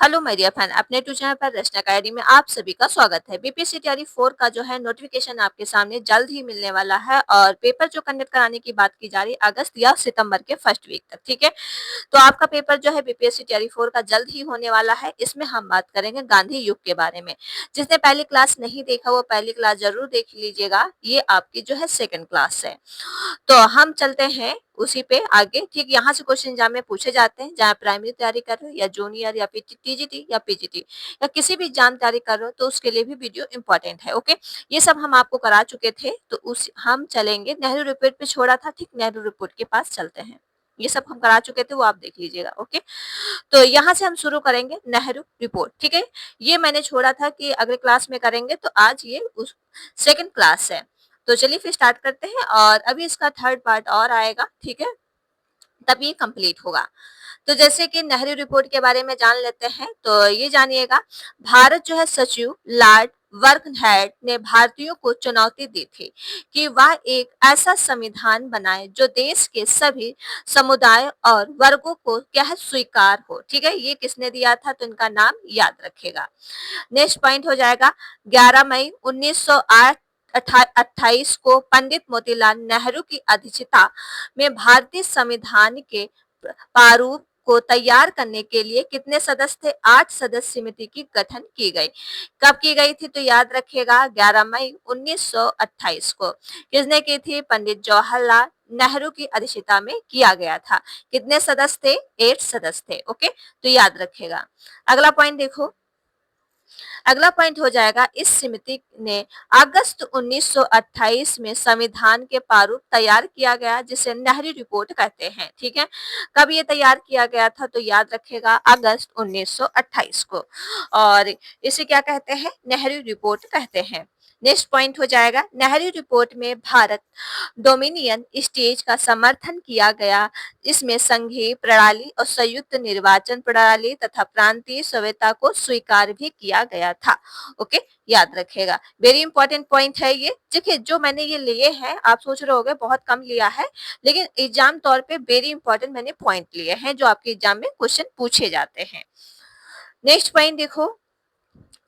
Hello my dear friend, अपने to channel पर रचना academy में आप सभी का स्वागत है। बीपीएससी तैयारी 4 का जो है नोटिफिकेशन आपके सामने जल्द ही मिलने वाला है और पेपर जो कंडक्ट कराने की बात की जा रही है अगस्त या सितंबर के फर्स्ट वीक तक। ठीक है, तो आपका पेपर जो है बीपीएससी तैयारी 4 का जल्द ही होने वाला है। इसमें हम बात करेंगे गांधी युग के बारे में। जिसने पहली क्लास नहीं देखा वो पहली क्लास जरूर देख लीजिएगा, ये आपकी जो है सेकंड क्लास है। तो हम चलते हैं उसी पे आगे। ठीक, यहाँ से क्वेश्चन एग्जाम में पूछे जाते हैं, चाहे प्राइमरी तैयारी कर रहे हो या जूनियर या फिर टीजीटी या पीजीटी या किसी भी एग्जाम तैयारी कर रहे हो तो उसके लिए भी वीडियो इंपॉर्टेंट है। ओके, ये सब हम आपको करा चुके थे, तो उस हम चलेंगे नेहरू रिपोर्ट पे छोड़ा था। ठीक, नेहरू रिपोर्ट के पास चलते हैं। ये सब हम करा चुके थे, वो आप देख लीजिएगा। ओके, तो यहाँ से हम शुरू करेंगे नेहरू रिपोर्ट। ठीक है, ये मैंने छोड़ा था कि अगले क्लास में करेंगे, तो आज ये उस सेकंड क्लास है। तो चलिए फिर स्टार्ट करते हैं, और अभी इसका थर्ड पार्ट और आएगा। ठीक है, तब ये कंप्लीट होगा। तो जैसे कि नेहरू रिपोर्ट के बारे में जान लेते हैं, तो ये जानिएगा, भारत जो है सचिव लॉर्ड वर्कहेड ने भारतीयों को चुनौती दी थी कि वह एक ऐसा संविधान बनाए जो देश के सभी समुदाय और वर्गों को क्या है स्वीकार हो। ठीक है, ये किसने दिया था, तो इनका नाम याद रखेगा। नेक्स्ट पॉइंट हो जाएगा, 11 मई 1908 28 को पंडित मोतीलाल नेहरू की अध्यक्षता में भारतीय संविधान के प्रारूप को तैयार करने के लिए कितने सदस्य थे, 8 सदस्य समिति की गठन की गई। कब की गई थी, तो याद रखिएगा 11 मई 1928 को। किसने की थी, पंडित जवाहरलाल नेहरू की अध्यक्षता में किया गया था। कितने सदस्य थे, 8 सदस्य थे। ओके, तो याद रखिएगा। अगला पॉइंट देखो, अगला पॉइंट हो जाएगा, इस समिति ने अगस्त 1928 में संविधान के प्रारूप तैयार किया गया जिसे नेहरू रिपोर्ट कहते हैं। ठीक है, कब ये तैयार किया गया था, तो याद रखेगा अगस्त 1928 को, और इसे क्या कहते हैं, नेहरू रिपोर्ट कहते हैं। नेक्स्ट पॉइंट हो जाएगा, नेहरू रिपोर्ट में भारत डोमिनियन स्टेज का समर्थन किया गया। इसमें संघीय प्रणाली और संयुक्त निर्वाचन प्रणाली तथा प्रांतीय सभ्यता को स्वीकार भी किया गया था। ओके, याद रखेगा, वेरी इंपॉर्टेंट पॉइंट है ये। देखिए, जो मैंने ये लिए हैं, आप सोच रहे होंगे बहुत कम लिया है, लेकिन एग्जाम तौर पे वेरी इंपॉर्टेंट मैंने पॉइंट लिए हैं जो आपके एग्जाम में क्वेश्चन पूछे जाते हैं। नेक्स्ट पॉइंट देखो,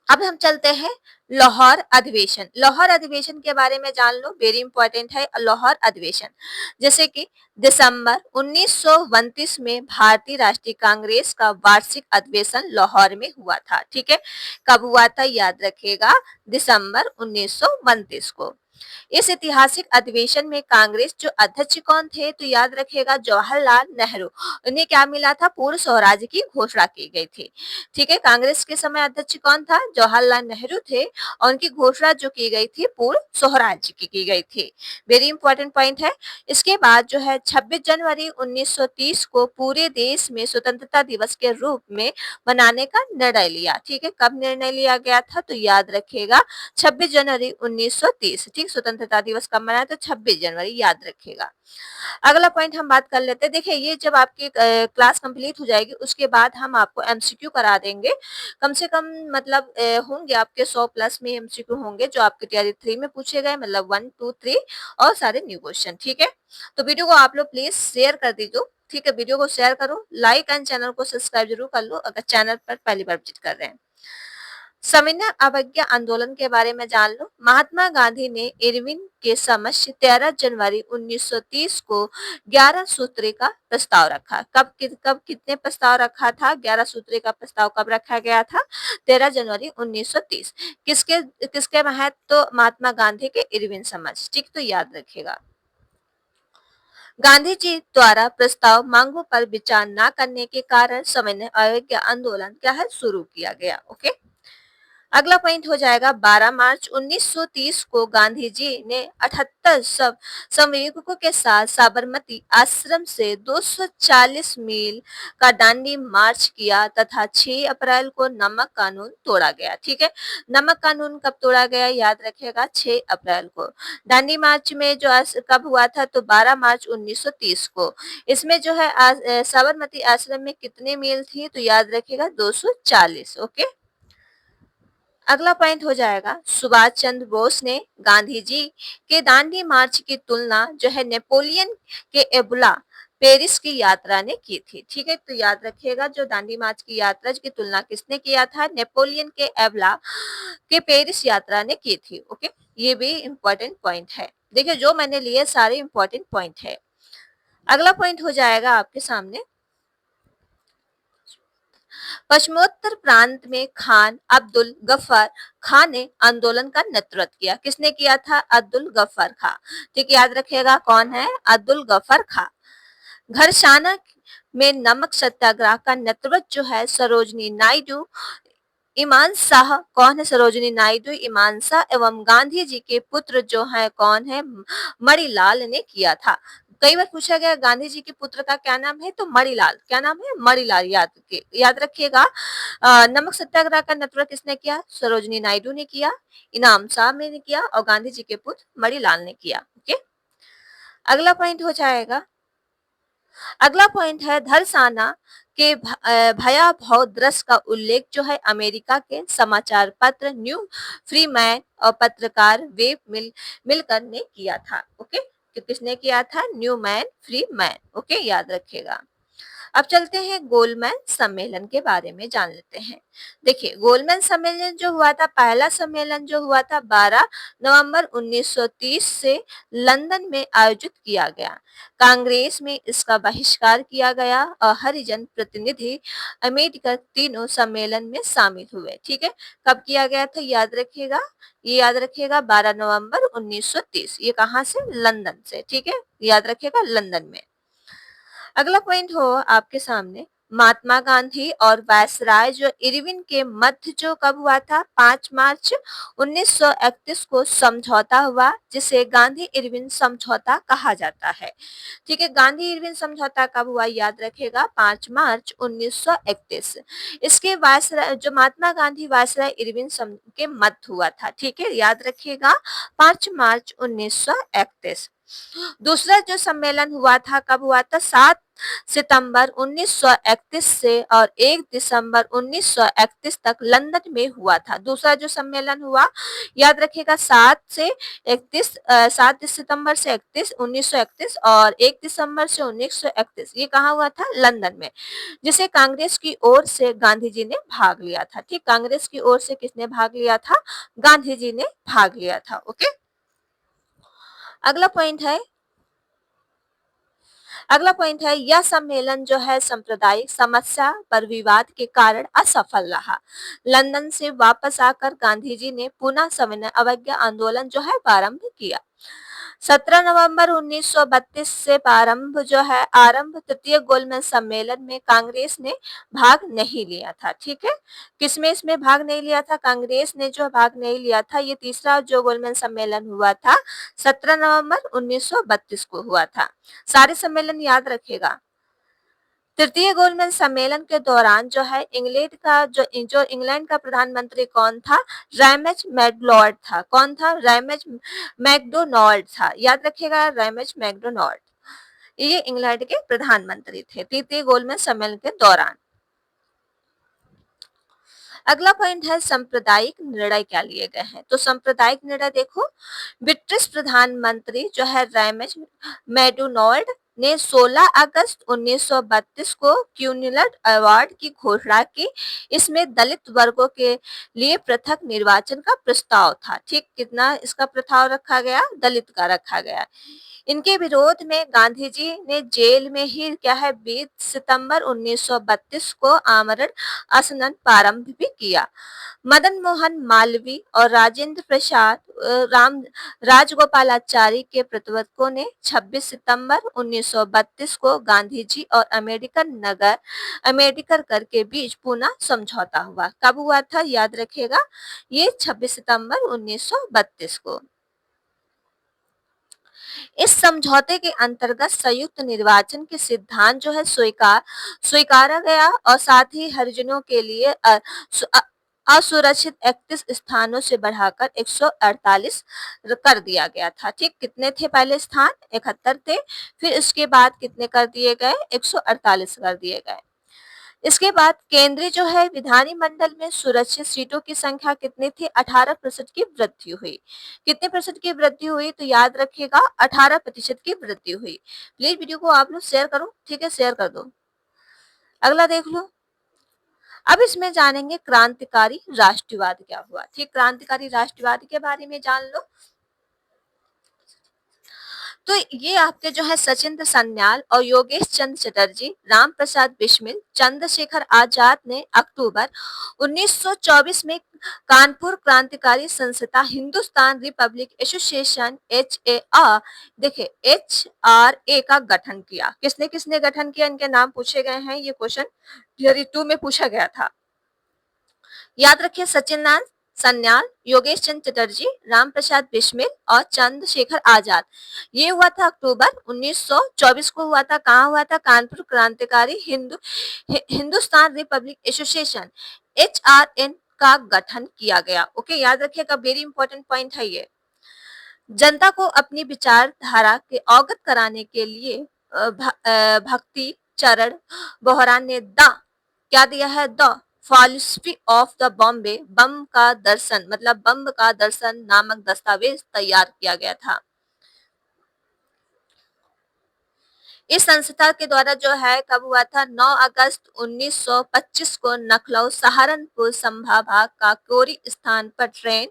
अब हम चलते हैं लाहौर अधिवेशन। लाहौर अधिवेशन के बारे में जान लो, वेरी इंपॉर्टेंट है लाहौर अधिवेशन। जैसे कि दिसंबर 1929 में भारतीय राष्ट्रीय कांग्रेस का वार्षिक अधिवेशन लाहौर में हुआ था। ठीक है, कब हुआ था, याद रखिएगा दिसंबर 1929 को। इस ऐतिहासिक अधिवेशन में कांग्रेस जो अध्यक्ष कौन थे, तो याद रखिएगा जवाहरलाल नेहरू। उन्हें क्या मिला था, पूर्ण स्वराज की घोषणा की गई थी। ठीक है, कांग्रेस के समय अध्यक्ष कौन था, जवाहरलाल नेहरू थे, और उनकी घोषणा जो की गई थी पूर्ण स्वराज की गई थी। वेरी इंपॉर्टेंट पॉइंट है। इसके बाद जो है 26 जनवरी 1930 को पूरे देश में स्वतंत्रता दिवस के रूप में मनाने का निर्णय लिया। ठीक है, कब निर्णय लिया गया था, तो याद रखिएगा 26 जनवरी 1930। ठीक, स्वतंत्रता दिवस कब मनाया, तो 26 जनवरी, याद रखिएगा। अगला पॉइंट हम बात कर लेते हैं। देखिए, ये जब आपकी क्लास कंप्लीट हो जाएगी उसके बाद हम आपको एमसीक्यू करा देंगे। कम से कम मतलब होंगे आपके 100 प्लस में एमसीक्यू होंगे जो आपके टीआरई 3 में पूछे गए, मतलब 1 2 3 और सारे न्यू क्वेश्चन। ठीक है, तो वीडियो को आप लोग प्लीज शेयर कर दीजिए। ठीक है, वीडियो को शेयर करो, लाइक एंड चैनल को सब्सक्राइब जरूर कर लो अगर चैनल पर पहली बार विजिट कर रहे हैं। सविनय अवज्ञा आंदोलन के बारे में जान लो। महात्मा गांधी ने इरविन के समक्ष 13 जनवरी 1930 को 11 सूत्री का प्रस्ताव रखा। कब कितने प्रस्ताव रखा था, 11 सूत्री का प्रस्ताव कब रखा गया था, 13 जनवरी 1930। किसके किसके महत्व, तो महात्मा गांधी के इरविन समक्ष। ठीक, तो याद रखिएगा। गांधी जी द्वारा प्रस्ताव मांगों पर विचार न करने के कारण सविनय अवज्ञा आंदोलन क्या है, शुरू किया गया। ओके, अगला पॉइंट हो जाएगा, 12 मार्च 1930 को गांधी जी ने 78 सब समर्थकों के साथ साबरमती आश्रम से 240 मील का दांडी मार्च किया तथा 6 अप्रैल को नमक कानून तोड़ा गया। ठीक है, नमक कानून कब तोड़ा गया, याद रखिएगा 6 अप्रैल को। दांडी मार्च में जो कब हुआ था, तो 12 मार्च 1930 को। इसमें जो है साबरमती आश्रम में कितने मील थी, तो याद रखिएगा 240। ओके, अगला पॉइंट हो जाएगा, सुभाष चंद्र बोस ने गांधी जी के दांडी मार्च की तुलना जो है नेपोलियन के एबुला पेरिस की यात्रा ने की थी। ठीक है, तो याद रखिएगा जो दांडी मार्च की यात्रा की तुलना किसने किया था? नेपोलियन के एवला के पेरिस यात्रा ने की थी। ओके, ये भी इंपॉर्टेंट पॉइंट है। देखिए जो मैंने लिए सारे इंपॉर्टेंट पॉइंट है। अगला पॉइंट हो जाएगा आपके सामने, पश्चिमोत्तर प्रांत में खान अब्दुल गफ्फार खां ने आंदोलन का नेतृत्व किया। किसने किया था? अब्दुल गफ्फार खां। ठीक, याद रखिएगा कौन है? अब्दुल गफ्फार खां। घरसाना में नमक सत्याग्रह का नेतृत्व जो है सरोजनी नायडू इमान शाह, कौन है? सरोजनी नायडू इमान शाह एवं गांधी जी के पुत्र जो है कौन है? मणिलाल ने किया था। कई बार पूछा गया गांधी जी के पुत्र का क्या नाम है? तो मणिलाल। क्या नाम है? मणिलाल। याद रखिएगा। नमक सत्याग्रह का नेतृत्व किसने किया? सरोजनी नायडू ने किया, इनाम शाह ने किया और गांधी जी के पुत्र मणिलाल ने किया। ओके, अगला पॉइंट हो जाएगा, अगला पॉइंट है धरसाना के भयावह दृश्य का उल्लेख जो है अमेरिका के समाचार पत्र न्यू फ्री मैन और पत्रकार वेब मिलकर ने किया था। ओके, तो किसने किया था? New man free man. Okay, याद रखिएगा। अब चलते हैं गोलमैन सम्मेलन के बारे में जान लेते हैं। देखिए गोलमैन सम्मेलन जो हुआ था, पहला सम्मेलन जो हुआ था 12 नवंबर 1930 से लंदन में आयोजित किया गया। कांग्रेस में इसका बहिष्कार किया गया और हरिजन प्रतिनिधि अमेरिका तीनों सम्मेलन में शामिल हुए। ठीक है, कब किया गया था? याद रखिएगा, ये याद रखिएगा 12 नवंबर 1930। ये कहाँ से? लंदन से। ठीक है, याद रखिएगा लंदन में। अगला पॉइंट हो आपके सामने, महात्मा गांधी और वायसराय जो इरविन के मध्य जो कब हुआ था? 5 मार्च 1931 को समझौता हुआ, जिसे गांधी इरविन समझौता कहा जाता है। ठीक है, गांधी इरविन समझौता कब हुआ? याद रखेगा 5 मार्च 1931। इसके वायसराय जो महात्मा गांधी वायसराय इरविन के मध्य हुआ था। ठीक है, याद रखिएगा 5 मार्च 1931। दूसरा जो सम्मेलन हुआ था कब हुआ था? 7 सितंबर 1931 से और 1 दिसंबर 1931 तक लंदन में हुआ था। दूसरा जो सम्मेलन हुआ याद रखिएगा 7 सितंबर से 31 1931 और 1 दिसंबर से 1931। ये कहाँ हुआ था? लंदन में, जिसे कांग्रेस की ओर से गांधी जी ने भाग लिया था। ठीक, कांग्रेस की ओर से किसने भाग लिया था? गांधी जी ने भाग लिया था। ओके, अगला पॉइंट है, अगला पॉइंट है यह सम्मेलन जो है सांप्रदायिक समस्या पर विवाद के कारण असफल रहा। लंदन से वापस आकर गांधी जी ने पुनः सविनय अवज्ञा आंदोलन जो है प्रारंभ किया। 17 नवंबर 1932 से आरंभ तृतीय गोलमेज सम्मेलन में कांग्रेस ने भाग नहीं लिया था। ठीक है, किसमें इसमें भाग नहीं लिया था? कांग्रेस ने जो भाग नहीं लिया था। ये तीसरा जो गोलमेज सम्मेलन हुआ था 17 नवंबर 1932 को हुआ था। सारे सम्मेलन याद रखेगा। तृतीय गोलमेज सम्मेलन के दौरान जो है इंग्लैंड का प्रधानमंत्री कौन था? रैमज मैकडॉनल्ड था। कौन था? रैमज मैकडोनाल्ड था। याद रखिएगा रैमज मैकडोनाल्ड, ये इंग्लैंड के प्रधानमंत्री थे तृतीय गोलमेज सम्मेलन के दौरान। अगला पॉइंट है सांप्रदायिक निर्णय क्या लिए गए हैं। तो सांप्रदायिक निर्णय देखो, ब्रिटिश प्रधानमंत्री जो है रैमज मैकडोनाल्ड ने 16 अगस्त 1932 को क्यूनिलट अवार्ड की घोषणा की। इसमें दलित वर्गों के लिए पृथक निर्वाचन का प्रस्ताव था। ठीक, कितना इसका प्रस्ताव रखा गया? दलित का रखा गया। इनके विरोध में गांधी जी ने जेल में ही 20 सितंबर 1932 को आमरण अनशन प्रारंभ भी किया। मदन मोहन मालवीय और राजेंद्र प्रसाद राजगोपालाचारी के प्रवर्तकों ने 26 सितंबर 1932 को गांधी जी और अम्बेडकर कर के बीच पुनः समझौता हुआ। कब हुआ था? याद रखिएगा, ये 26 सितंबर 1932 को। इस समझौते के अंतर्गत संयुक्त निर्वाचन के सिद्धांत जो है स्वीकारा गया और साथ ही हरिजनों के लिए असुरक्षित 31 स्थानों से बढ़ाकर 148 कर दिया गया था। ठीक, कितने थे पहले स्थान? 71 थे, फिर इसके बाद कितने कर दिए गए? 148 कर दिए गए। इसके बाद केंद्रीय जो है विधानमंडल में सुरक्षित सीटों की संख्या कितनी थी? 18% की वृद्धि हुई। कितने प्रतिशत की वृद्धि हुई? तो याद रखिएगा 18% की वृद्धि हुई। प्लीज वीडियो को आप लोग शेयर करो, ठीक है, शेयर कर दो। अगला देख लो। अब इसमें जानेंगे क्रांतिकारी राष्ट्रवाद क्या हुआ। ठीक, क्रांतिकारी राष्ट्रवाद के बारे में जान लो। तो ये आपके जो है सचिंद्र सन्याल और योगेश चंद्र चटर्जी, राम प्रसाद बिस्मिल, चंद्रशेखर आजाद ने अक्टूबर 1924 में कानपुर क्रांतिकारी संस्था हिंदुस्तान रिपब्लिक एसोसिएशन देखिए HRA का गठन किया। किसने किसने गठन किया? इनके नाम पूछे गए हैं, ये क्वेश्चन थियरी 2 में पूछा गया था। याद रखिए सचिन सन्याल, योगेश चंद्र चटर्जी, राम प्रसाद बिस्मिल और चंद्रशेखर आजाद। ये हुआ था अक्टूबर 1924 को हुआ था। कहाँ हुआ था? कानपुर क्रांतिकारी हिंदुस्तान रिपब्लिक एसोसिएशन HRN का गठन किया गया। ओके, याद रखिएगा, वेरी इंपॉर्टेंट पॉइंट है ये। जनता को अपनी विचारधारा के अवगत कराने के लिए भक्ति चरण बोहरा ने क्या दिया है? The philosophy of the bomb बम का दर्शन, मतलब बम का दर्शन नामक दस्तावेज तैयार किया गया था। इस संस्था के द्वारा जो है कब हुआ था? 9 अगस्त 1925 को लखनऊ सहारनपुर संभाग का कोरी स्थान पर ट्रेन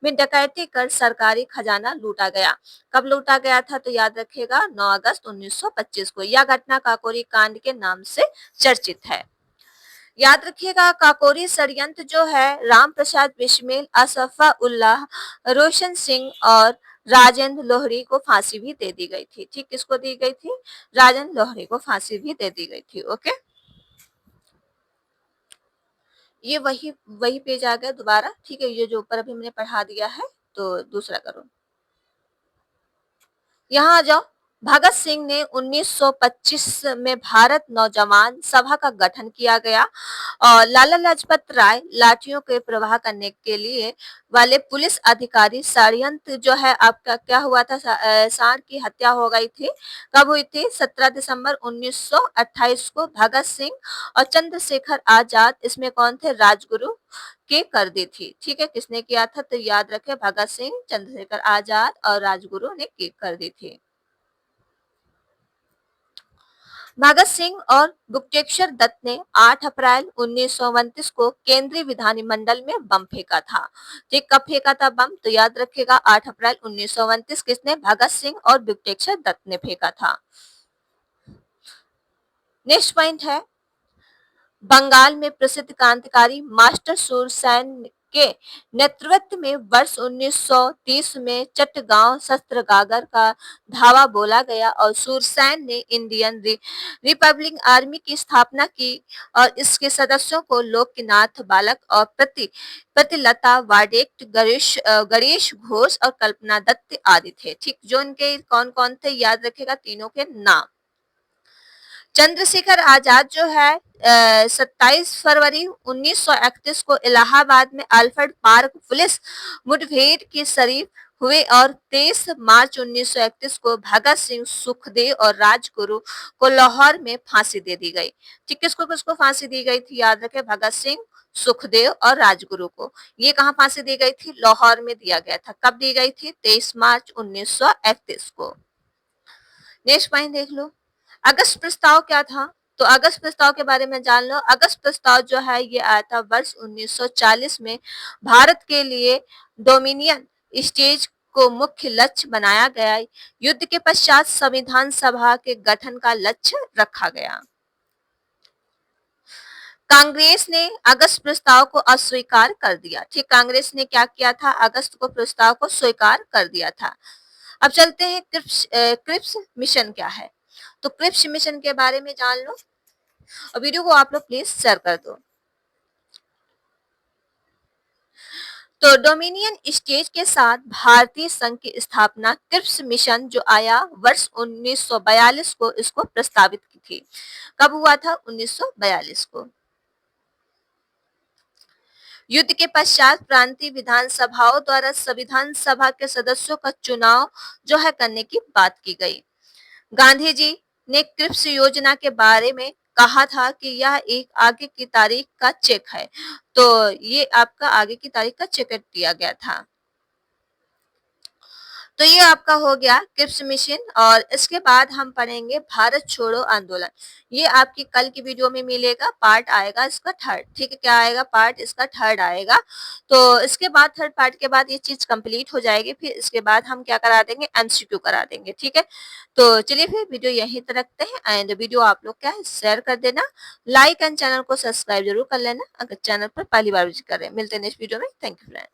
में डकैती कर सरकारी खजाना लूटा गया। कब लूटा गया था? तो याद रखिएगा 9 अगस्त 1925 को। यह घटना काकोरी कांड के नाम से चर्चित है। याद रखिएगा काकोरी षड्यंत्र जो है राम प्रसाद बिस्मिल, असफा उल्लाह, रोशन सिंह और राजेंद्र लोहरी को फांसी भी दे दी गई थी। ठीक, किसको दी गई थी? राजेंद्र लोहरी को फांसी भी दे दी गई थी। ओके, ये वही वही पेज आ गया दोबारा। ठीक है, ये जो ऊपर अभी मैंने पढ़ा दिया है, तो दूसरा करो। यहाँ आ जाओ। भगत सिंह ने 1925 में भारत नौजवान सभा का गठन किया गया और लाला लाजपत राय लाठियों के प्रवाह करने के लिए वाले पुलिस अधिकारी षड्यंत्र जो है आपका क्या हुआ था? सांड की हत्या हो गई थी। कब हुई थी? 17 दिसंबर 1928 को। भगत सिंह और चंद्रशेखर आजाद इसमें कौन थे? राजगुरु के कर दी थी। ठीक है, किसने किया था? तो याद रखे भगत सिंह, चंद्रशेखर आजाद और राजगुरु ने की कर दी थी। भगत सिंह और गुप्तेश्वर दत्त ने 8 अप्रैल 1929 को केंद्रीय विधानमंडल में बम फेंका था। ठीक, कब फेंका था बम? तो याद रखिएगा 8 अप्रैल 1929। किसने? भगत सिंह और गुप्तेश्वर दत्त ने फेंका था। नेक्स्ट पॉइंट है बंगाल में प्रसिद्ध क्रांतिकारी मास्टर सूरसेन के नेतृत्व में वर्ष 1930 में चट्टगांव शस्त्रगागर का धावा बोला गया और सूरसेन ने इंडियन रिपब्लिक आर्मी की स्थापना की और इसके सदस्यों को लोकनाथ बालक और प्रतिलता वाडेट, गणेश घोष और कल्पना दत्त आदि थे। ठीक, जो इनके कौन कौन थे? याद रखेगा तीनों के नाम। चंद्रशेखर आजाद जो है 27 फरवरी 1931 को इलाहाबाद में अल्फ्रेड पार्क पुलिस मुठभेड़ की शरीक हुए और 23 मार्च 1931 को भगत सिंह, सुखदेव और राजगुरु को लाहौर में फांसी दे दी गई। ठीक, किसको किसको फांसी दी गई थी? याद रखें भगत सिंह, सुखदेव और राजगुरु को। ये कहाँ फांसी दी गई थी? लाहौर में दिया गया था। कब दी गई थी? 23 मार्च 1931 को। नेक्स्ट पॉइंट देख लो। अगस्त प्रस्ताव क्या था? तो अगस्त प्रस्ताव के बारे में जान लो। अगस्त प्रस्ताव जो है ये आया था वर्ष 1940 में। भारत के लिए डोमिनियन स्टेज को मुख्य लक्ष्य बनाया गया। युद्ध के पश्चात संविधान सभा के गठन का लक्ष्य रखा गया। कांग्रेस ने अगस्त प्रस्ताव को अस्वीकार कर दिया। ठीक, कांग्रेस ने क्या किया था? अगस्त को प्रस्ताव को स्वीकार कर दिया था। अब चलते हैं क्रिप्स मिशन क्या है। तो क्रिप्स मिशन के बारे में जान लो और वीडियो को आप लोग प्लीज शेयर कर दो। तो डोमिनियन स्टेज के साथ भारतीय संघ की स्थापना क्रिप्स मिशन जो आया वर्ष 1942 को, इसको प्रस्तावित की थी। कब हुआ था? 1942 को। युद्ध के पश्चात प्रांतीय विधानसभाओं द्वारा संविधान सभा के सदस्यों का चुनाव जो है करने की बात की गई। गांधी जी ने क्रिप्स योजना के बारे में कहा था कि यह एक आगे की तारीख का चेक है। तो ये आपका आगे की तारीख का चेक दिया गया था। तो ये आपका हो गया क्रिप्स मिशन और इसके बाद हम पढ़ेंगे भारत छोड़ो आंदोलन। ये आपकी कल की वीडियो में मिलेगा, पार्ट आएगा इसका थर्ड। ठीक है, क्या आएगा? पार्ट इसका थर्ड आएगा। तो इसके बाद थर्ड पार्ट के बाद ये चीज कंप्लीट हो जाएगी, फिर इसके बाद हम क्या करा देंगे? एमसीक्यू करा देंगे। ठीक है, तो चलिए फिर वीडियो यहीं तक रखते हैं एंड वीडियो आप लोग क्या है शेयर कर देना, लाइक एंड चैनल को सब्सक्राइब जरूर कर लेना अगर चैनल पर पहली बार विजिट कर रहे हैं। मिलते हैं नेक्स्ट वीडियो में। Thank you friend.